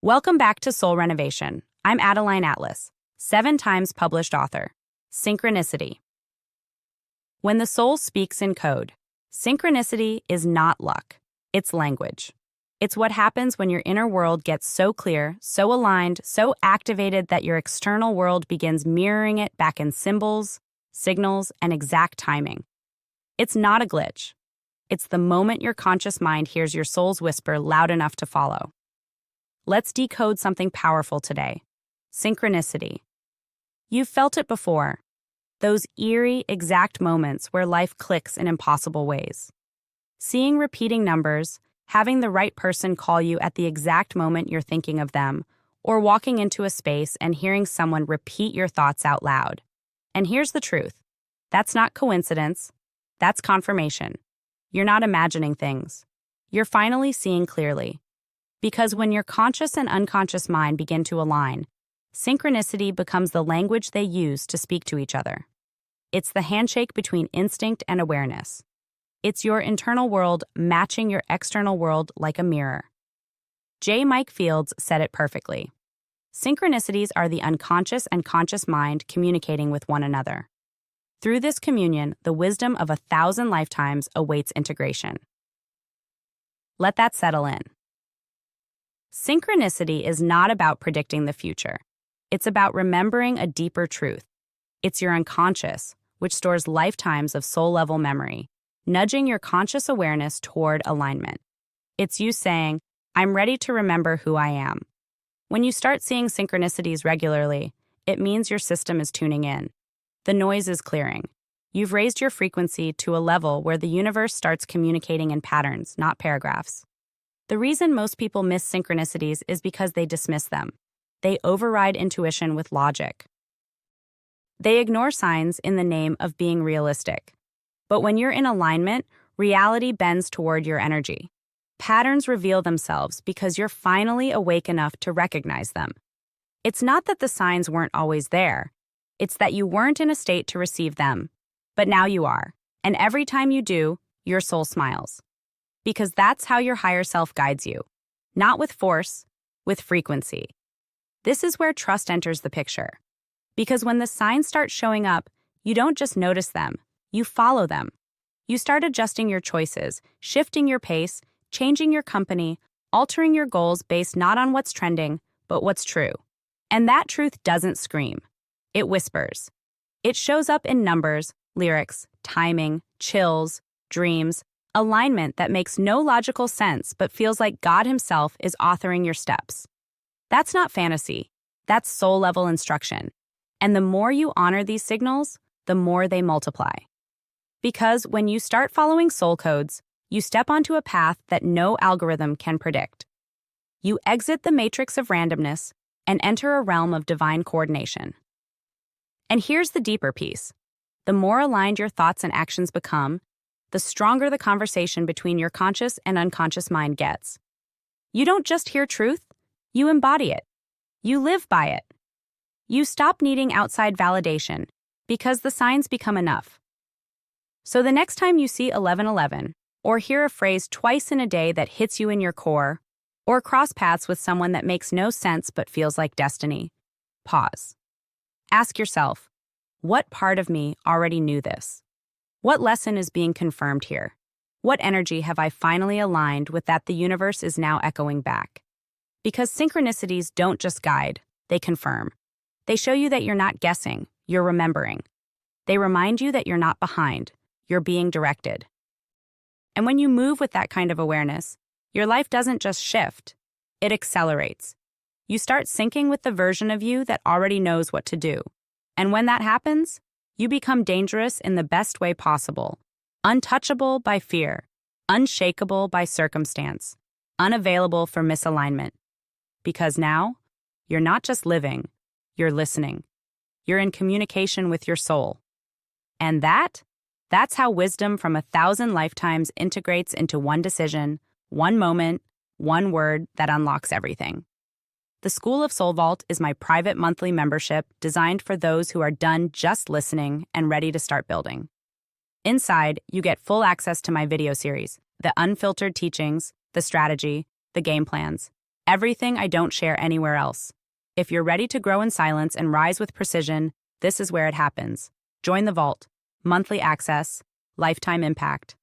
Welcome back to Soul Renovation. I'm Adeline Atlas, 7 times published author. Synchronicity. When the soul speaks in code, synchronicity is not luck, it's language. It's what happens when your inner world gets so clear, so aligned, so activated that your external world begins mirroring it back in symbols, signals, and exact timing. It's not a glitch. It's the moment your conscious mind hears your soul's whisper loud enough to follow. Let's decode something powerful today. Synchronicity. You've felt it before. Those eerie, exact moments where life clicks in impossible ways. Seeing repeating numbers, having the right person call you at the exact moment you're thinking of them, or walking into a space and hearing someone repeat your thoughts out loud. And here's the truth. That's not coincidence. That's confirmation. You're not imagining things. You're finally seeing clearly. Because when your conscious and unconscious mind begin to align, synchronicity becomes the language they use to speak to each other. It's the handshake between instinct and awareness. It's your internal world matching your external world like a mirror. J. Mike Fields said it perfectly. Synchronicities are the unconscious and conscious mind communicating with one another. Through this communion, the wisdom of 1,000 lifetimes awaits integration. Let that settle in. Synchronicity is not about predicting the future. It's about remembering a deeper truth. It's your unconscious, which stores lifetimes of soul-level memory, nudging your conscious awareness toward alignment. It's you saying, I'm ready to remember who I am. When you start seeing synchronicities regularly, it means your system is tuning in. The noise is clearing. You've raised your frequency to a level where the universe starts communicating in patterns, not paragraphs. The reason most people miss synchronicities is because they dismiss them. They override intuition with logic. They ignore signs in the name of being realistic. But when you're in alignment, reality bends toward your energy. Patterns reveal themselves because you're finally awake enough to recognize them. It's not that the signs weren't always there. It's that you weren't in a state to receive them. But now you are. And every time you do, your soul smiles. Because that's how your higher self guides you. Not with force, with frequency. This is where trust enters the picture. Because when the signs start showing up, you don't just notice them, you follow them. You start adjusting your choices, shifting your pace, changing your company, altering your goals based not on what's trending, but what's true. And that truth doesn't scream. It whispers. It shows up in numbers, lyrics, timing, chills, dreams, alignment that makes no logical sense but feels like God Himself is authoring your steps. That's not fantasy. That's soul-level instruction. And the more you honor these signals, the more they multiply. Because when you start following soul codes, you step onto a path that no algorithm can predict. You exit the matrix of randomness and enter a realm of divine coordination. And here's the deeper piece. The more aligned your thoughts and actions become, the stronger the conversation between your conscious and unconscious mind gets. You don't just hear truth, you embody it. You live by it. You stop needing outside validation because the signs become enough. So the next time you see 1111, or hear a phrase twice in a day that hits you in your core, or cross paths with someone that makes no sense but feels like destiny, pause. Ask yourself, what part of me already knew this? What lesson is being confirmed here? What energy have I finally aligned with that the universe is now echoing back? Because synchronicities don't just guide, they confirm. They show you that you're not guessing, you're remembering. They remind you that you're not behind, you're being directed. And when you move with that kind of awareness, your life doesn't just shift, it accelerates. You start syncing with the version of you that already knows what to do. And when that happens, you become dangerous in the best way possible, untouchable by fear, unshakable by circumstance, unavailable for misalignment. Because now, you're not just living, you're listening. You're in communication with your soul. And that's how wisdom from 1,000 lifetimes integrates into one decision, one moment, one word that unlocks everything. The School of Soul Vault is my private monthly membership designed for those who are done just listening and ready to start building. Inside, you get full access to my video series, the unfiltered teachings, the strategy, the game plans, Everything I don't share anywhere else. If you're ready to grow in silence and rise with precision, this is where it happens. Join the vault. Monthly access. Lifetime impact.